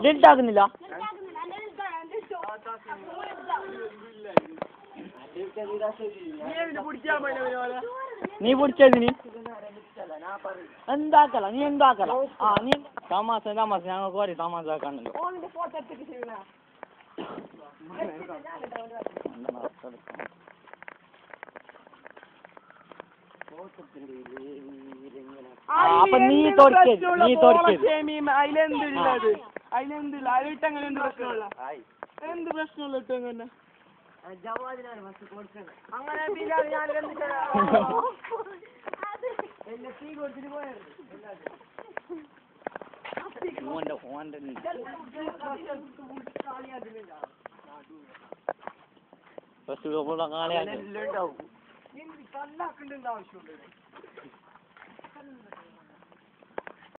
Delete ആക്കുന്നില്ല. നീ പിടിച്ചതിന് എന്താക്കല നീ എന്താക്കല ആ നീ തമാശ ഞങ്ങൾക്ക് പറയും തമാശ ആക്കാണല്ലോ. അപ്പൊ നീ എന്ത് പ്രശ്നമുള്ള ഇട്ടങ്ങനെ കാലയാ